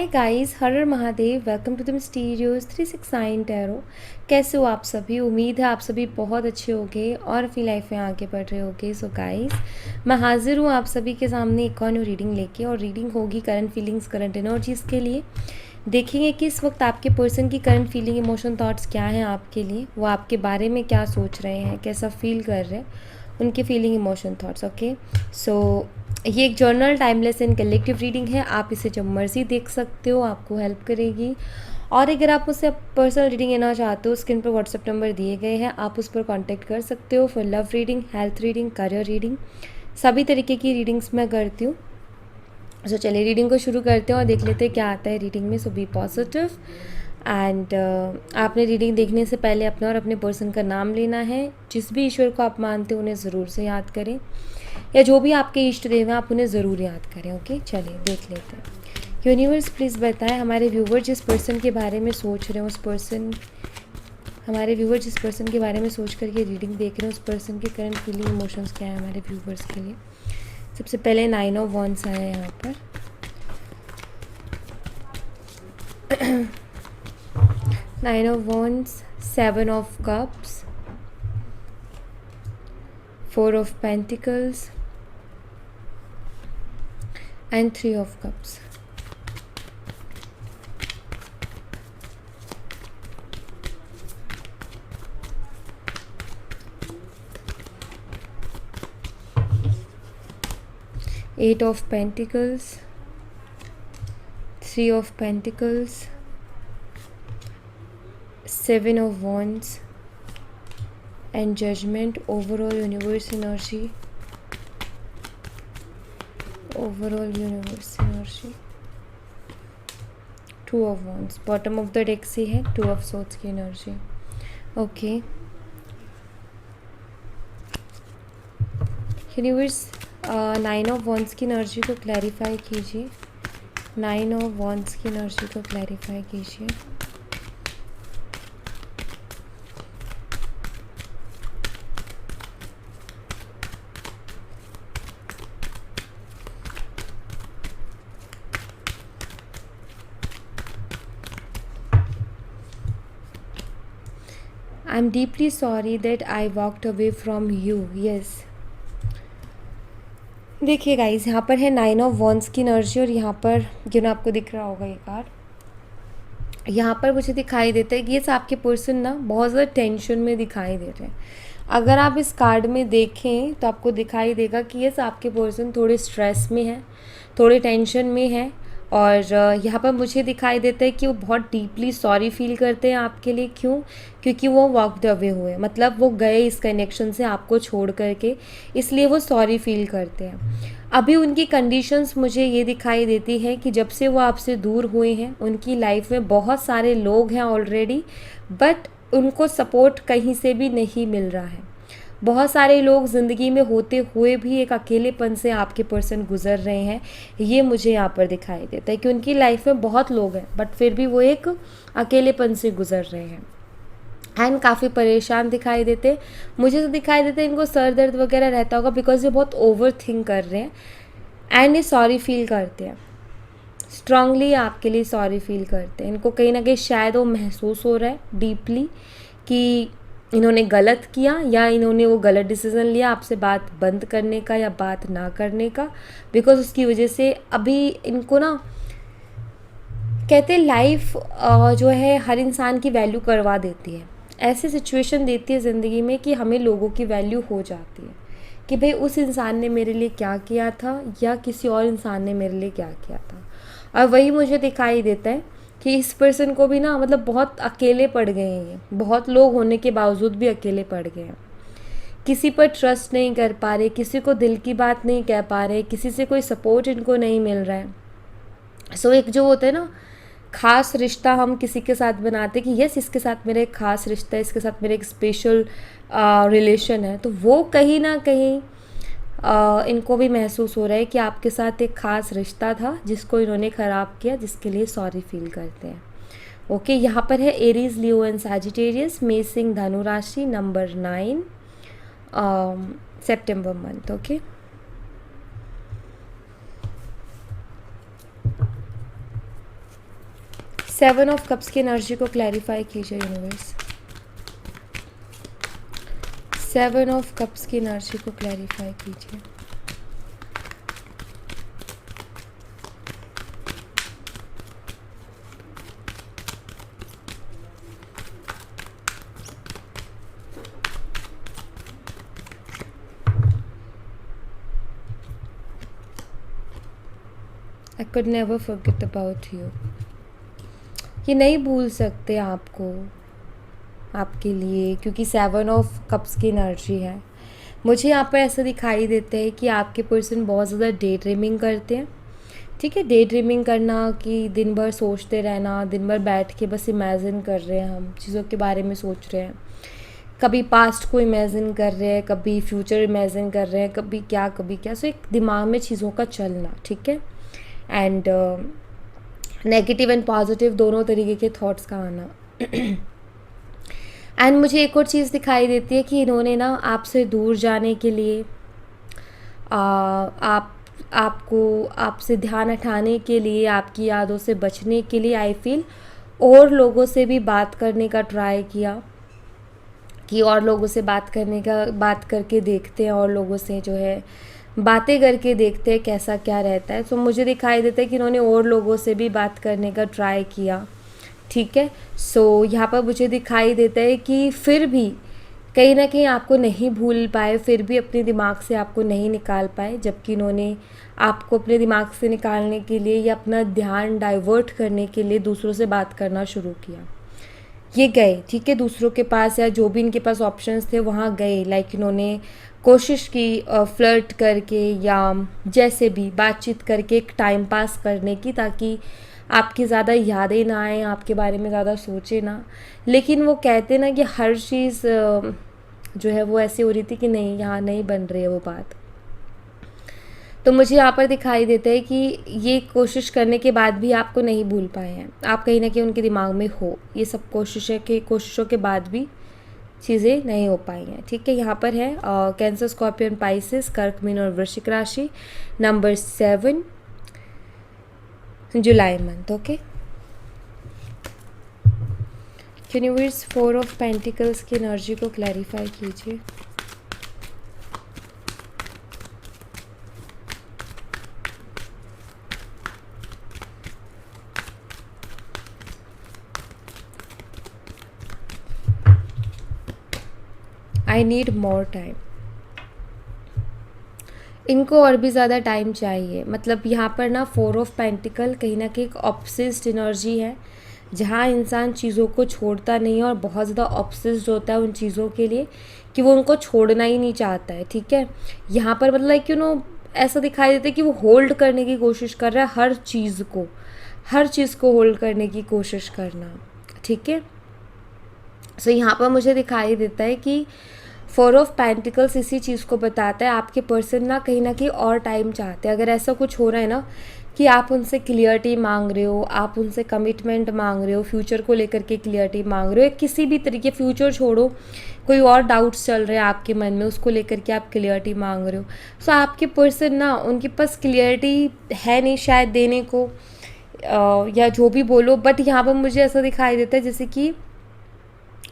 Hi guys, Har Har Mahadev. Welcome to the mysterious 369 tarot. कैसे हो आप सभी? उम्मीद है आप सभी बहुत अच्छे होंगे और अपनी लाइफ में आगे बढ़ रहे होंगे। सो गाइस, मैं हाजिर हूँ आप सभी के सामने एक और न्यू रीडिंग लेके, और रीडिंग होगी करंट फीलिंग्स, करंट एनर्जीज़ के लिए। देखेंगे कि इस वक्त आपके पर्सन की करंट फीलिंग, इमोशन, थॉट्स क्या हैं आपके लिए, वो आपके बारे में क्या सोच रहे हैं, कैसा फील कर रहे हैं, उनके फीलिंग, इमोशन, थॉट्स। ओके, सो ये एक journal, timeless and collective reading है। आप इसे जब मर्जी देख सकते हो, आपको हेल्प करेगी। और अगर आप मुझसे पर्सनल रीडिंग लेना चाहते हो, स्क्रीन पर व्हाट्सएप नंबर दिए गए हैं, आप उस पर कांटेक्ट कर सकते हो for love reading, health reading, career reading. सभी तरीके की रीडिंग्स मैं करती हूँ। सो चलिए रीडिंग को शुरू करते हैं और देख लेते हैं क्या आता है रीडिंग में। सो बी पॉजिटिव एंड आपने रीडिंग देखने से पहले अपना और अपने पर्सन का नाम लेना है। जिस भी ईश्वर को आप मानते हो उन्हें ज़रूर से याद करें, या जो भी आपके इष्ट देव हैं आप उन्हें ज़रूर याद करें। ओके, चलिए देख लेते हैं। यूनिवर्स प्लीज़ बताएं हमारे व्यूवर जिस पर्सन के बारे में सोच रहे हैं, उस पर्सन, हमारे व्यूवर जिस पर्सन के बारे में सोच करके रीडिंग देख रहे हैं, उस पर्सन के करंट फीलिंग, इमोशंस क्या है हमारे व्यूवर्स के लिए। सबसे पहले 9 ऑफ वॉन्ड्स आया है यहाँ पर। 9 of wands, 7 of cups, 4 of pentacles and 3 of cups. Eight of Pentacles, 3 of Pentacles, 7 of Wands and Judgment. Overall universe energy, overall universe energy, 2 of Wands. Bottom of the deck से है 2 of Swords की energy. Okay, universe 9 of wands की energy को clarify कीजिए। 9 of wands की energy को clarify कीजिए। I am deeply sorry that I walked away from you. Yes, देखिए गाइज, यहाँ पर है 9 ऑफ वॉन्ड्स की एनर्जी, और यहाँ पर आपको दिख रहा होगा ये कार्ड। यहाँ पर मुझे दिखाई देता है कि ये आपके पर्सन ना बहुत ज़्यादा टेंशन में दिखाई दे रहे हैं। अगर आप इस कार्ड में देखें तो आपको दिखाई देगा कि ये आपके पर्सन थोड़े स्ट्रेस में है, थोड़े टेंशन में है। और यहाँ पर मुझे दिखाई देता है कि वो बहुत डीपली सॉरी फील करते हैं आपके लिए। क्यों? क्योंकि वो वॉकड अवे हुए, मतलब वो गए इस कनेक्शन से आपको छोड़ करके, इसलिए वो सॉरी फील करते हैं। अभी उनकी कंडीशंस मुझे ये दिखाई देती है कि जब से वो आपसे दूर हुए हैं, उनकी लाइफ में बहुत सारे लोग हैं ऑलरेडी, बट उनको सपोर्ट कहीं से भी नहीं मिल रहा है। बहुत सारे लोग ज़िंदगी में होते हुए भी एक अकेलेपन से आपके पर्सन गुजर रहे हैं। ये मुझे यहाँ पर दिखाई देता है कि उनकी लाइफ में बहुत लोग हैं, बट फिर भी वो एक अकेलेपन से गुजर रहे हैं एंड काफ़ी परेशान दिखाई देते। मुझे तो दिखाई देता है इनको सर दर्द वगैरह रहता होगा, बिकॉज ये बहुत ओवर थिंक कर रहे हैं एंड ये सॉरी फील करते हैं, स्ट्रांगली आपके लिए सॉरी फील करते हैं। इनको कहीं ना कहीं शायद वो महसूस हो रहा है डीपली कि इन्होंने गलत किया, या इन्होंने वो गलत डिसीज़न लिया आपसे बात बंद करने का या बात ना करने का, बिकॉज उसकी वजह से अभी इनको ना, कहते लाइफ जो है हर इंसान की वैल्यू करवा देती है। ऐसी सिचुएशन देती है ज़िंदगी में कि हमें लोगों की वैल्यू हो जाती है कि भाई उस इंसान ने मेरे लिए क्या किया था, या किसी और इंसान ने मेरे लिए क्या किया था। और वही मुझे दिखाई देता है कि इस पर्सन को भी ना, मतलब बहुत अकेले पड़ गए हैं ये, बहुत लोग होने के बावजूद भी अकेले पड़ गए हैं। किसी पर ट्रस्ट नहीं कर पा रहे, किसी को दिल की बात नहीं कह पा रहे, किसी से कोई सपोर्ट इनको नहीं मिल रहा है। सो एक जो होता है ना ख़ास रिश्ता, हम किसी के साथ बनाते कि यस इसके साथ मेरा एक ख़ास रिश्ता है, इसके साथ मेरा एक स्पेशल रिलेशन है, तो वो कहीं ना कहीं इनको भी महसूस हो रहा है कि आपके साथ एक ख़ास रिश्ता था जिसको इन्होंने ख़राब किया, जिसके लिए सॉरी फील करते हैं। ओके, यहाँ पर है एरीज, लियो एंड सैजिटेरियस, मेषिंग, धनु राशि, number 9, September month. Okay, 7 of cups की एनर्जी को क्लैरिफाई कीजिए यूनिवर्स। 7 ऑफ कप्स की एनर्जी को क्लैरिफाई कीजिए। I could never forget about you। ये नहीं भूल सकते आपको, आपके लिए, क्योंकि 7 ऑफ कप्स की एनर्जी है। मुझे यहाँ पर ऐसा दिखाई देता है कि आपके पर्सन बहुत ज़्यादा डे ड्रीमिंग करते हैं। ठीक है, डे ड्रीमिंग करना कि दिन भर सोचते रहना, दिन भर बैठ के बस इमेजिन कर रहे हैं, हम चीज़ों के बारे में सोच रहे हैं। कभी पास्ट को इमेजिन कर रहे हैं, कभी फ्यूचर इमेजिन कर रहे हैं, कभी क्या। सो एक दिमाग में चीज़ों का चलना, ठीक है। एंड नेगेटिव एंड पॉजिटिव दोनों तरीके के थॉट्स का आना। एंड मुझे एक और चीज़ दिखाई देती है कि इन्होंने ना आपसे दूर जाने के लिए, आपको आपसे ध्यान हटाने के लिए, आपकी यादों से बचने के लिए आई फील और लोगों से भी बात करने का ट्राई किया कि और लोगों से बात करके देखते हैं, और लोगों से जो है बातें करके देखते हैं कैसा क्या रहता है। तो मुझे दिखाई देता है कि इन्होंने और लोगों से भी बात करने का ट्राई किया। ठीक है, सो यहाँ पर मुझे दिखाई देता है कि फिर भी कहीं ना कहीं आपको नहीं भूल पाए, फिर भी अपने दिमाग से आपको नहीं निकाल पाए, जबकि इन्होंने आपको अपने दिमाग से निकालने के लिए या अपना ध्यान डाइवर्ट करने के लिए दूसरों से बात करना शुरू किया। ये गए, ठीक है, दूसरों के पास या जो भी इनके पास ऑप्शंस थे वहाँ गए। लाइक इन्होंने कोशिश की फ्लर्ट करके या जैसे भी बातचीत करके एक टाइम पास करने की, ताकि आपकी ज़्यादा यादें ना आए, आपके बारे में ज़्यादा सोचे ना। लेकिन वो कहते ना कि हर चीज़ जो है वो ऐसी हो रही थी कि नहीं, यहाँ नहीं बन रही है वो बात। तो मुझे यहाँ पर दिखाई देता है कि ये कोशिश करने के बाद भी आपको नहीं भूल पाए हैं, आप कहीं ना कहीं उनके दिमाग में हो। ये सब कोशिशों के बाद भी चीज़ें नहीं हो पाई हैं। ठीक है, यहाँ पर है कैंसर, स्कॉर्पियन, पाइसेस, कर्क, मीन और वृश्चिक राशि, number 7, July month. Okay, universe 4 of pentacles की एनर्जी को क्लैरिफाई कीजिए। I need more time. इनको और भी ज़्यादा टाइम चाहिए। मतलब यहाँ पर ना 4 ऑफ पेंटिकल कहीं ना कहीं एक ऑब्सेस्ड एनर्जी है, जहाँ इंसान चीज़ों को छोड़ता नहीं है और बहुत ज़्यादा ऑब्सेस्ड होता है उन चीज़ों के लिए कि वो उनको छोड़ना ही नहीं चाहता है। ठीक है, यहाँ पर मतलब कि ऐसा दिखाई देता है कि वो होल्ड करने की कोशिश कर रहा है, हर चीज़ को होल्ड करने की कोशिश करना। ठीक है, सो यहाँ पर मुझे दिखाई देता है कि 4 ऑफ पेंटिकल्स इसी चीज़ को बताता है, आपके पर्सन ना कहीं और टाइम चाहते हैं। अगर ऐसा कुछ हो रहा है ना कि आप उनसे क्लियरिटी मांग रहे हो, आप उनसे कमिटमेंट मांग रहे हो, फ्यूचर को लेकर के क्लियरिटी मांग रहे हो, या किसी भी तरीके, फ्यूचर छोड़ो, कोई और डाउट्स चल रहे हैं आपके मन में, उसको लेकर के आप क्लियरिटी मांग रहे हो। सो आपके पर्सन ना, उनके पास क्लियरिटी है नहीं शायद देने को, या जो भी बोलो, बट यहाँ पर मुझे ऐसा दिखाई देता है जैसे कि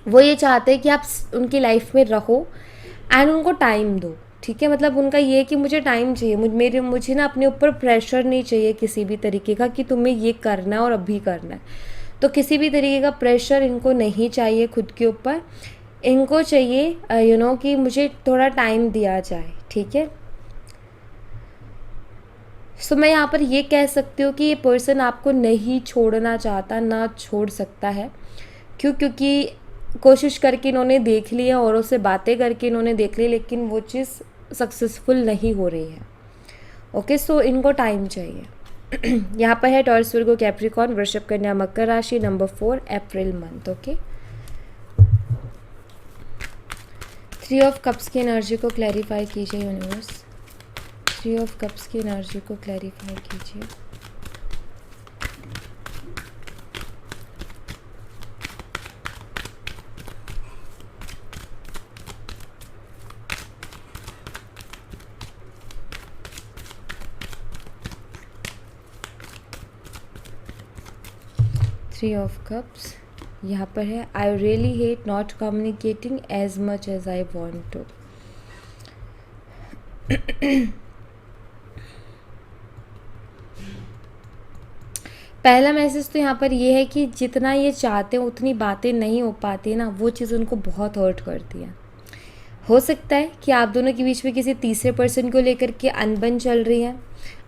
वो ये चाहते हैं कि आप उनकी लाइफ में रहो एंड उनको टाइम दो। ठीक है, मतलब उनका ये है कि मुझे टाइम चाहिए, मुझे ना अपने ऊपर प्रेशर नहीं चाहिए किसी भी तरीके का कि तुम्हें ये करना है और अभी करना है। तो किसी भी तरीके का प्रेशर इनको नहीं चाहिए खुद के ऊपर। इनको चाहिए कि मुझे थोड़ा टाइम दिया जाए। ठीक है, सो मैं यहाँ पर ये कह सकती हूँ कि ये पर्सन आपको नहीं छोड़ना चाहता, ना छोड़ सकता है। क्योंकि कोशिश करके इन्होंने देख लिया, औरों से बातें करके इन्होंने देख ली, लेकिन वो चीज़ सक्सेसफुल नहीं हो रही है। ओके, सो इनको टाइम चाहिए। यहाँ पर है टॉरस, वर्गो, कैप्रिकॉर्न, वृषभ, कन्या, मकर राशि, नंबर 4, अप्रैल मंथ। ओके, 3 ऑफ कप्स की एनर्जी को क्लैरिफाई कीजिए यूनिवर्स। 3 ऑफ कप्स की एनर्जी को क्लैरिफाई कीजिए। 3 ऑफ कप्स यहाँ पर है, I really hate not communicating as much as I want to. पहला मैसेज तो यहाँ पर ये है कि जितना ये चाहते हैं उतनी बातें नहीं हो पाती ना, वो चीज़ उनको बहुत हर्ट करती है। हो सकता है कि आप दोनों के बीच में किसी तीसरे पर्सन को लेकर के अनबन चल रही है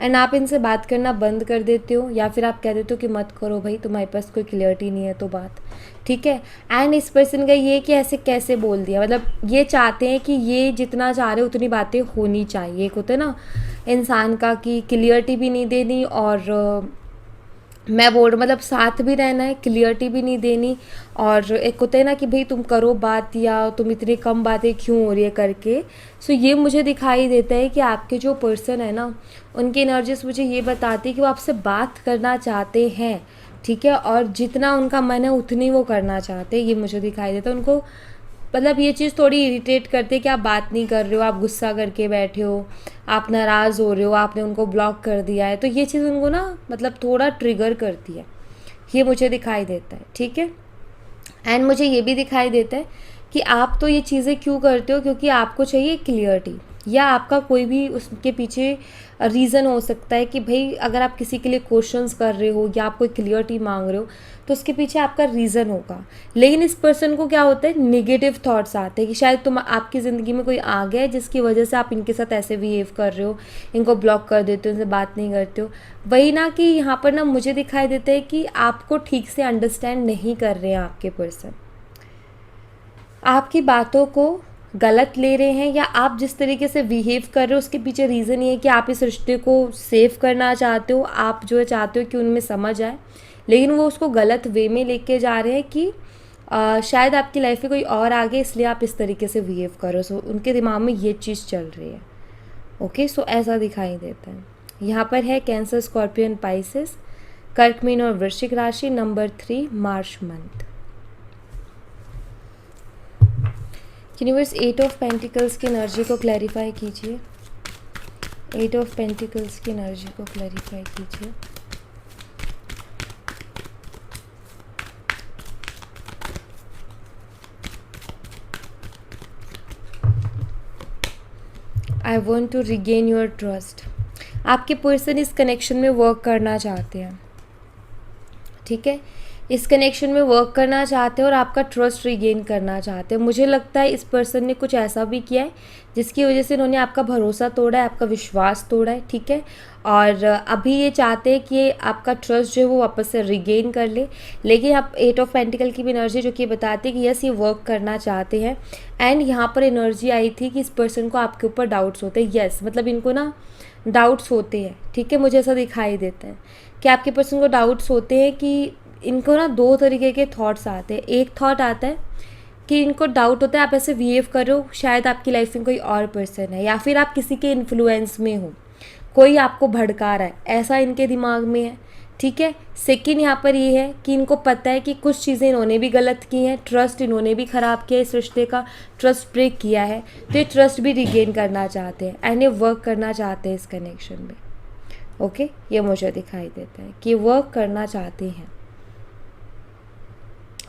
एंड आप इनसे बात करना बंद कर देते हो, या फिर आप कह देते हो कि मत करो भाई, तुम्हारे पास कोई क्लियरिटी नहीं है तो बात, ठीक है। एंड इस पर्सन का ये कि ऐसे कैसे बोल दिया, मतलब ये चाहते हैं कि ये जितना चाह रहे उतनी बातें होनी चाहिए। एक होता है ना इंसान का कि क्लियरिटी भी नहीं देनी और मैं बोल रहा मतलब साथ भी रहना है, क्लियरिटी भी नहीं देनी, और एक होता है ना कि भाई तुम करो बात या तुम इतनी कम बातें क्यों हो रही है करके। सो ये मुझे दिखाई देता है कि आपके जो पर्सन है ना, उनकी एनर्जीज मुझे ये बताती है कि वो आपसे बात करना चाहते हैं, ठीक है, और जितना उनका मन है उतनी वो करना चाहते हैं। ये मुझे दिखाई देता है उनको, मतलब ये चीज़ थोड़ी इरिटेट करती है कि आप बात नहीं कर रहे हो, आप गुस्सा करके बैठे हो, आप नाराज़ हो रहे हो, आपने उनको ब्लॉक कर दिया है, तो ये चीज़ उनको ना मतलब थोड़ा ट्रिगर करती है, ये मुझे दिखाई देता है, ठीक है। एंड मुझे ये भी दिखाई देता है कि आप तो ये चीज़ें क्यों करते हो, क्योंकि आपको चाहिए क्लियरिटी, या आपका कोई भी उसके पीछे रीज़न हो सकता है कि भाई अगर आप किसी के लिए क्वेश्चंस कर रहे हो या आप कोई क्लियरिटी मांग रहे हो तो उसके पीछे आपका रीज़न होगा। लेकिन इस पर्सन को क्या होता है, नेगेटिव थॉट्स आते हैं कि शायद तुम आपकी ज़िंदगी में कोई आ गया है जिसकी वजह से आप इनके साथ ऐसे बिहेव कर रहे हो, इनको ब्लॉक कर देते हो, इनसे बात नहीं करते हो। वही ना कि यहाँ पर ना मुझे दिखाई देता है कि आपको ठीक से अंडरस्टैंड नहीं कर रहे हैं आपके पर्सन, आपकी बातों को गलत ले रहे हैं, या आप जिस तरीके से बिहेव कर रहे हो उसके पीछे रीज़न ये है कि आप इस रिश्ते को सेव करना चाहते हो, आप जो है चाहते हो कि उनमें समझ आए, लेकिन वो उसको गलत वे में लेके जा रहे हैं कि शायद आपकी लाइफ में कोई और आ गया इसलिए आप इस तरीके से बिहेव कर रहे हो। सो उनके दिमाग में ये चीज़ चल रही है। ओके, सो ऐसा दिखाई देता है। यहाँ पर है कैंसर, स्कॉर्पियन, पाइसेस, कर्क, मीन और वृश्चिक राशि, नंबर 3, मार्च मंथ। यूनिवर्स 8 ऑफ पेंटिकल्स की एनर्जी को क्लैरिफाई कीजिए, 8 ऑफ पेंटिकल्स की एनर्जी को क्लैरिफाई कीजिए। I want to regain your trust. आपके पर्सन इस कनेक्शन में वर्क करना चाहते हैं, ठीक है, इस कनेक्शन में वर्क करना चाहते हैं और आपका ट्रस्ट रिगेन करना चाहते हैं। मुझे लगता है इस पर्सन ने कुछ ऐसा भी किया है जिसकी वजह से इन्होंने आपका भरोसा तोड़ा है, आपका विश्वास तोड़ा है, ठीक है, और अभी ये चाहते हैं कि आपका ट्रस्ट जो है वो वापस से रिगेन कर ले। लेकिन आप 8 ऑफ पेंटिकल की भी एनर्जी जो कि बताती है कि यस ये वर्क करना चाहते हैं। एंड यहाँ पर एनर्जी आई थी कि इस पर्सन को आपके ऊपर डाउट्स होते हैं, यस मतलब इनको ना डाउट्स होते हैं, ठीक है, मुझे ऐसा दिखाई देता है कि आपके पर्सन को डाउट्स होते हैं कि इनको ना 2 तरीके के थॉट्स आते हैं। एक थॉट आता है कि इनको डाउट होता है आप ऐसे बिहेव करो, शायद आपकी लाइफ में कोई और पर्सन है, या फिर आप किसी के इन्फ्लुएंस में हो, कोई आपको भड़का रहा है, ऐसा इनके दिमाग में है, ठीक है। सेकंड यहाँ पर ये है कि इनको पता है कि कुछ चीज़ें इन्होंने भी गलत की हैं, ट्रस्ट इन्होंने भी ख़राब किया, इस रिश्ते का ट्रस्ट ब्रेक किया है, तो ये ट्रस्ट भी रिगेन करना चाहते हैं एंड ये वर्क करना चाहते हैं इस कनेक्शन में। ओके, ये मुझे दिखाई देता है कि वर्क करना चाहते हैं।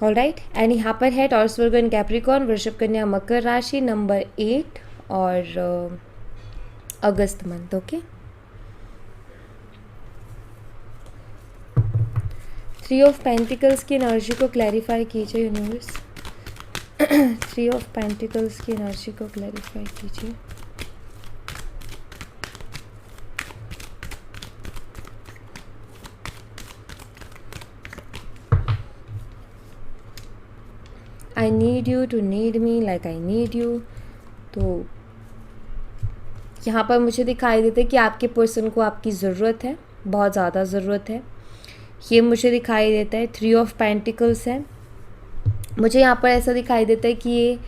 ऑलराइट, एंड यहाँ पर है टॉरस, वर्गो एंड कैप्रिकॉर्न, वृषभ, कन्या, मकर राशि, नंबर 8 और अगस्त मंथ। ओके, 3 ऑफ पेंटिकल्स की एनर्जी को क्लैरिफाई कीजिए यूनिवर्स, 3 ऑफ पेंटिकल्स की एनर्जी को क्लैरिफाई कीजिए। I need you to need me like I need you. तो यहाँ पर मुझे दिखाई देता है कि आपके पर्सन को आपकी ज़रूरत है, बहुत ज़्यादा ज़रूरत है, ये मुझे दिखाई देता है। 3 ऑफ पेंटिकल्स है, मुझे यहाँ पर ऐसा दिखाई देता है कि ये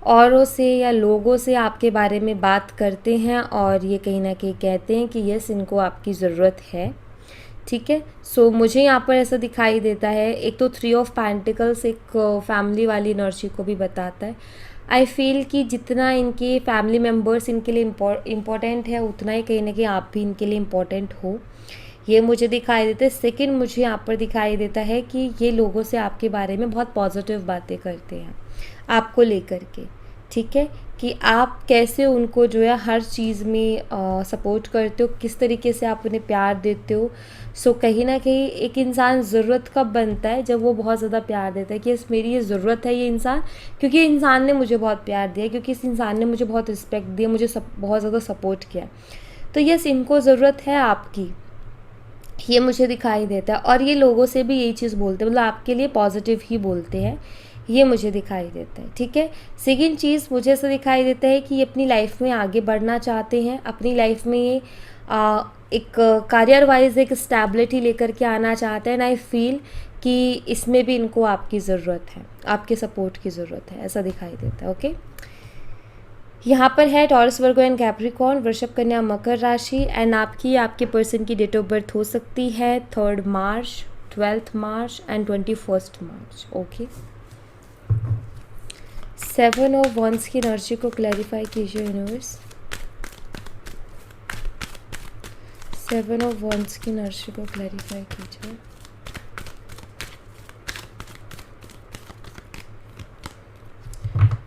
औरों से या लोगों से आपके बारे में बात करते हैं और ये कहीं ना कहीं कहते हैं कि यस इनको आपकी ज़रूरत है, ठीक है। सो मुझे यहाँ पर ऐसा दिखाई देता है, एक तो 3 ऑफ पेंटिकल्स एक फैमिली वाली एनर्जी को भी बताता है। आई फील कि जितना इनके फैमिली मेम्बर्स इनके लिए इम्पोर्टेंट है उतना ही कहीं ना कहीं आप भी इनके लिए इम्पोर्टेंट हो। ये मुझे दिखाई देता है। सेकंड, मुझे यहाँ पर दिखाई देता है कि ये लोगों से आपके बारे में बहुत पॉजिटिव बातें करते हैं आपको लेकर के, ठीक है, कि आप कैसे उनको जो है हर चीज़ में सपोर्ट करते हो, किस तरीके से आप उन्हें प्यार देते हो। सो कहीं ना कहीं एक इंसान ज़रूरत कब बनता है, जब वो बहुत ज़्यादा प्यार देता है कि यस मेरी ये ज़रूरत है ये इंसान, क्योंकि इंसान ने मुझे बहुत प्यार दिया, क्योंकि इस इंसान ने मुझे बहुत रिस्पेक्ट दिया, मुझे बहुत ज़्यादा सपोर्ट किया। तो यस इनको ज़रूरत है आपकी, ये मुझे दिखाई देता है। और ये लोगों से भी यही चीज़ बोलते हैं, मतलब आपके लिए पॉजिटिव ही बोलते हैं, ये मुझे दिखाई देता है, ठीक है। सेकंड चीज़ मुझे ऐसा दिखाई देता है कि ये अपनी लाइफ में आगे बढ़ना चाहते हैं, अपनी लाइफ में ये एक करियर वाइज एक स्टेबिलिटी लेकर के आना चाहते हैं। एंड आई फील कि इसमें भी इनको आपकी ज़रूरत है, आपके सपोर्ट की ज़रूरत है, ऐसा दिखाई देता है। ओके, यहाँ पर है टॉरस, वर्गो एंड कैप्रिकॉर्न, वृषभ, कन्या, मकर राशि। एंड आपके पर्सन की डेट ऑफ बर्थ हो सकती है 3 March, 12 March and 21 March. Okay, 7 of wands की एनर्जी को क्लैरिफाई कीजिए यूनिवर्स। 7 ऑफ वंस की एनर्जी को क्लैरिफाई कीजिए।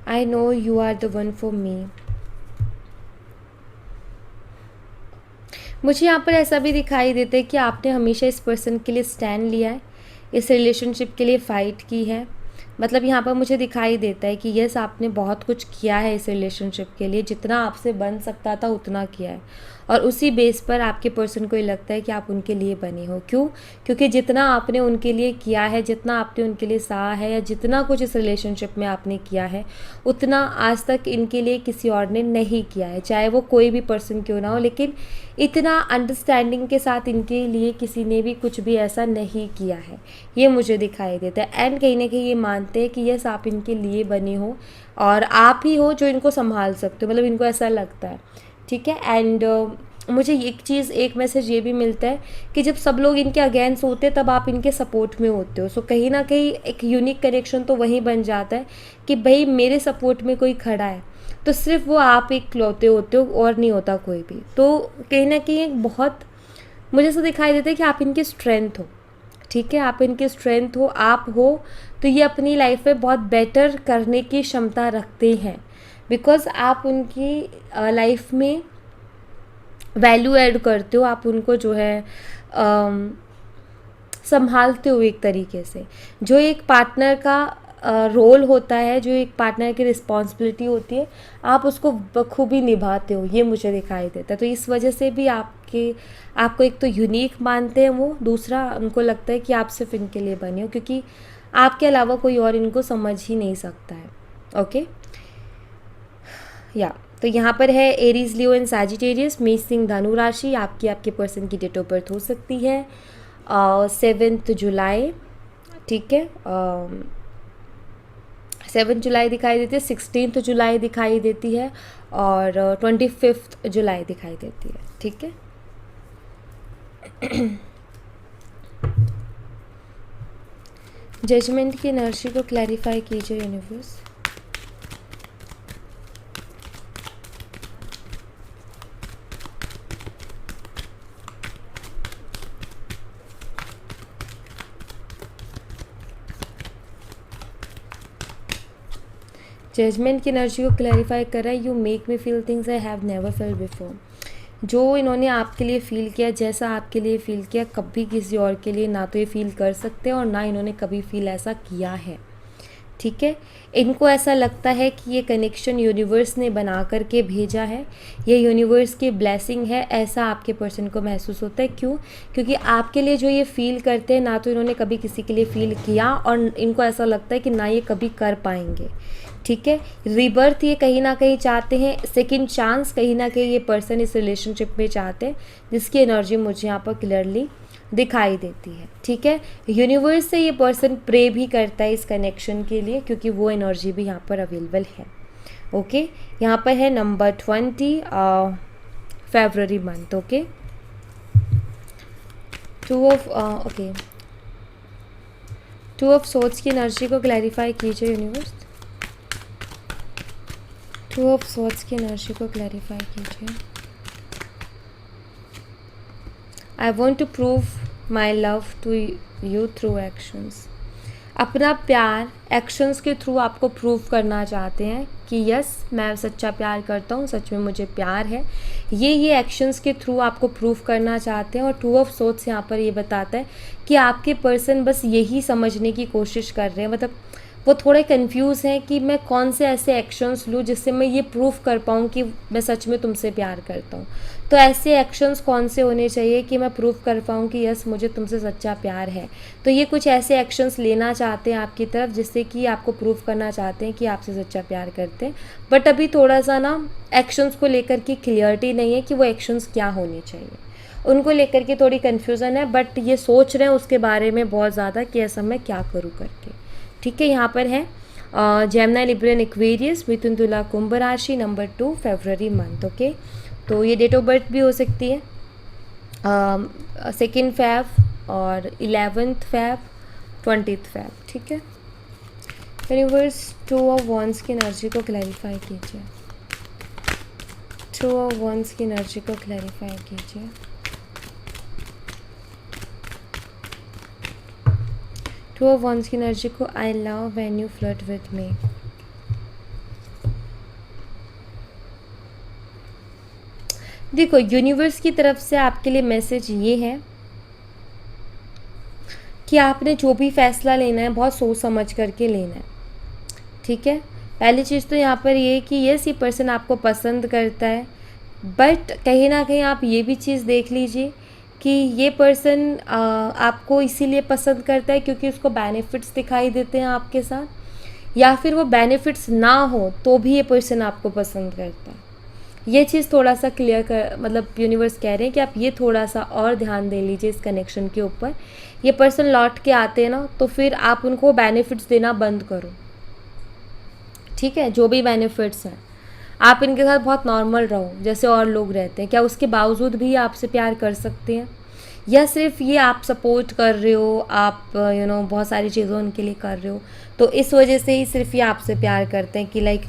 I know you are the one for me। मुझे यहाँ पर ऐसा भी दिखाई देता है कि आपने हमेशा इस पर्सन के लिए स्टैंड लिया है, इस रिलेशनशिप के लिए फ़ाइट की है। मतलब यहाँ पर मुझे दिखाई देता है कि यस आपने बहुत कुछ किया है इस रिलेशनशिप के लिए, जितना आपसे बन सकता था उतना किया है। और उसी बेस पर आपके पर्सन को ये लगता है कि आप उनके लिए बने हो। क्यों? क्योंकि जितना आपने उनके लिए किया है, जितना आपने उनके लिए सहा है, या जितना कुछ इस रिलेशनशिप में आपने किया है, उतना आज तक इनके लिए किसी और ने नहीं किया है, चाहे वो कोई भी पर्सन क्यों ना हो। लेकिन इतना अंडरस्टैंडिंग के साथ इनके लिए किसी ने भी कुछ भी ऐसा नहीं किया है, ये मुझे दिखाई देता है। एंड कहीं ना कहीं ये मानते हैं कि यस आप इनके लिए बने हो और आप ही हो जो इनको संभाल सकते हो, मतलब इनको ऐसा लगता है, ठीक है। एंड मुझे एक मैसेज ये भी मिलता है कि जब सब लोग इनके अगेंस्ट होते हैं तब आप इनके सपोर्ट में होते हो। सो कहीं ना कहीं एक यूनिक कनेक्शन तो वहीं बन जाता है कि भाई मेरे सपोर्ट में कोई खड़ा है, तो सिर्फ वो आप एक इकलौते होते हो और नहीं होता कोई भी। तो कहीं ना कहीं एक बहुत मुझे ऐसा दिखाई देता है कि आप इनकी स्ट्रेंथ हो, ठीक है, आप इनकी स्ट्रेंथ हो, आप हो, तो ये अपनी लाइफ में बहुत बेटर करने की क्षमता रखते हैं, बिकॉज आप उनकी लाइफ में वैल्यू ऐड करते हो, आप उनको जो है संभालते हो एक तरीके से। जो एक पार्टनर का रोल होता है, जो एक पार्टनर की रिस्पॉन्सिबिलिटी होती है, आप उसको बखूबी निभाते हो, ये मुझे दिखाई देता है। तो इस वजह से भी आपको एक तो यूनिक मानते हैं वो, दूसरा उनको लगता है कि आप सिर्फ इनके लिए बने हो, क्योंकि आपके अलावा कोई और इनको समझ ही नहीं सकता है। ओके, या तो यहाँ पर है एरीज, लियो एंड सैजिटेरियस, मेष, सिंह, धनु राशि। आपके पर्सन की डेट ऑफ बर्थ हो सकती है 7 जुलाई, ठीक है, 7 जुलाई दिखाई देती है, 16 जुलाई दिखाई देती है और 25 जुलाई दिखाई देती है, ठीक है। जजमेंट की एनर्जी को क्लैरिफाई कीजिए यूनिवर्स। जजमेंट की एनर्जी को क्लैरिफाई कर रहा है, you make me feel things I have never felt before. जो इन्होंने आपके लिए फ़ील किया, जैसा आपके लिए फ़ील किया, कभी किसी और के लिए ना तो ये फ़ील कर सकते हैं और ना इन्होंने कभी फ़ील ऐसा किया है, ठीक है। इनको ऐसा लगता है कि ये कनेक्शन यूनिवर्स ने बना करके भेजा है, ये यूनिवर्स की ब्लेसिंग है, ऐसा आपके पर्सन को महसूस होता है। क्यों? क्योंकि आपके लिए जो ये फ़ील करते हैं, ना तो इन्होंने कभी किसी के लिए फ़ील किया और इनको ऐसा लगता है कि ना ये कभी कर पाएंगे, ठीक है। रीबर्थ ये कहीं ना कहीं चाहते हैं, सेकंड चांस कहीं ना कहीं ये पर्सन इस रिलेशनशिप में चाहते हैं, जिसकी एनर्जी मुझे यहाँ पर क्लियरली दिखाई देती है, ठीक है। यूनिवर्स से ये पर्सन प्रे भी करता है इस कनेक्शन के लिए, क्योंकि वो एनर्जी भी यहाँ पर अवेलेबल है। ओके, यहाँ पर है नंबर 20 फरवरी मंथ। ओके, 2 ऑफ सोर्ड्स की एनर्जी को क्लैरिफाई कीजिए यूनिवर्स। 2 ऑफ सोर्ड्स की एनर्जी को क्लैरिफाई कीजिए। I want to prove my love to you through actions. अपना प्यार एक्शंस के थ्रू आपको प्रूव करना चाहते हैं कि यस मैं सच्चा प्यार करता हूँ, सच में मुझे प्यार है। ये एक्शंस के थ्रू आपको प्रूव करना चाहते हैं। और टू ऑफ सोर्ड्स यहाँ पर ये बताता है कि आपके पर्सन बस यही समझने की कोशिश कर रहे हैं, मतलब वो थोड़े कंफ्यूज हैं कि मैं कौन से ऐसे एक्शंस लूँ जिससे मैं ये प्रूव कर पाऊँ कि मैं सच में तुमसे प्यार करता हूँ। तो ऐसे एक्शंस कौन से होने चाहिए कि मैं प्रूव कर पाऊँ कि यस मुझे तुमसे सच्चा प्यार है। तो ये कुछ ऐसे एक्शंस लेना चाहते हैं आपकी तरफ जिससे कि आपको प्रूव करना चाहते हैं कि आपसे सच्चा प्यार करते हैं। बट अभी थोड़ा सा ना एक्शंस को लेकर के क्लियरिटी नहीं है कि वो एक्शंस क्या होने चाहिए, उनको लेकर के थोड़ी कन्फ्यूज़न है। बट ये सोच रहे हैं उसके बारे में बहुत ज़्यादा कि ऐसा मैं क्या करूँ करके। ठीक है, यहाँ पर है जेमिनी, लिब्रा एंड एक्वेरियस, मिथुन, तुला, कुंभ राशि, नंबर 2 फरवरी मंथ। ओके, तो ये डेट ऑफ बर्थ भी हो सकती है 2 Feb और 11 Feb, 20 Feb। ठीक है, यूनिवर्स टू ऑफ वंस की एनर्जी को क्लैरिफाई कीजिए, टू ऑफ वंस की एनर्जी को क्लैरिफाई कीजिए। टू ऑफ वंस की एनर्जी को I love when you flirt with me. देखो, यूनिवर्स की तरफ से आपके लिए मैसेज ये है कि आपने जो भी फैसला लेना है बहुत सोच समझ करके लेना है। ठीक है, पहली चीज़ तो यहाँ पर ये कि यस ये पर्सन आपको पसंद करता है, बट कहीं ना कहीं आप ये भी चीज़ देख लीजिए कि ये पर्सन आपको इसीलिए पसंद करता है क्योंकि उसको बेनिफिट्स दिखाई देते हैं आपके साथ, या फिर वो बेनिफिट्स ना हो तो भी ये पर्सन आपको पसंद करता है। ये चीज़ थोड़ा सा क्लियर कर, मतलब यूनिवर्स कह रहे हैं कि आप ये थोड़ा सा और ध्यान दे लीजिए इस कनेक्शन के ऊपर। ये पर्सन लौट के आते हैं ना तो फिर आप उनको बेनिफिट्स देना बंद करो। ठीक है, जो भी बेनिफिट्स हैं आप इनके साथ बहुत नॉर्मल रहो जैसे और लोग रहते हैं। क्या उसके बावजूद भी आपसे प्यार कर सकते हैं, या सिर्फ ये आप सपोर्ट कर रहे हो, आप बहुत सारी चीज़ों उनके लिए कर रहे हो तो इस वजह से ही सिर्फ ये आपसे प्यार करते हैं कि लाइक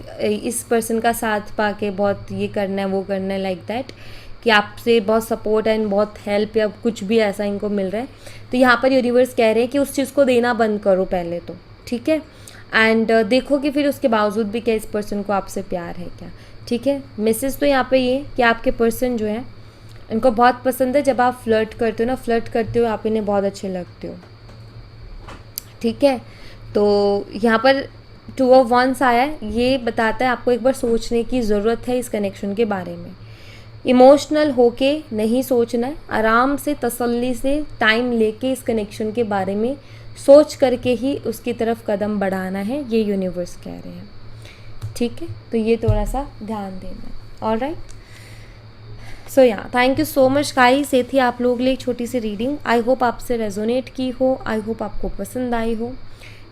इस पर्सन का साथ पाके बहुत ये करना है वो करना है, लाइक दैट कि आपसे बहुत सपोर्ट एंड बहुत हेल्प या कुछ भी ऐसा इनको मिल रहा है। तो यहाँ पर यूनिवर्स कह रहे हैं कि उस चीज़ को देना बंद करो पहले तो। ठीक है, एंड देखो कि फिर उसके बावजूद भी क्या इस पर्सन को आपसे प्यार है क्या। ठीक है, मैसेज तो यहाँ पे ये कि आपके पर्सन जो है इनको बहुत पसंद है जब आप फ्लर्ट करते हो ना, फ्लर्ट करते हो आप इन्हें बहुत अच्छे लगते हो। ठीक है, तो यहाँ पर 2 of Wands आया है, ये बताता है आपको एक बार सोचने की ज़रूरत है इस कनेक्शन के बारे में। इमोशनल होके नहीं सोचना है, आराम से तसल्ली से टाइम लेके इस कनेक्शन के बारे में सोच करके ही उसकी तरफ कदम बढ़ाना है, ये यूनिवर्स कह रहे हैं। ठीक है, तो ये थोड़ा सा ध्यान देना है। ऑलराइट, सो या thank you so much guys, ये थी आप लोगों के लिए एक छोटी सी रीडिंग। आई होप आपसे रेजोनेट की हो, आई होप आपको पसंद आई हो।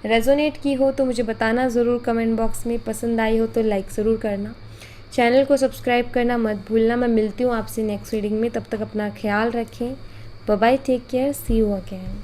रेजोनेट की हो तो मुझे बताना ज़रूर कमेंट बॉक्स में, पसंद आई हो तो लाइक ज़रूर करना, चैनल को सब्सक्राइब करना मत भूलना। मैं मिलती हूँ आपसे नेक्स्ट रीडिंग में, तब तक अपना ख्याल रखें। Bye bye, take care, see you again.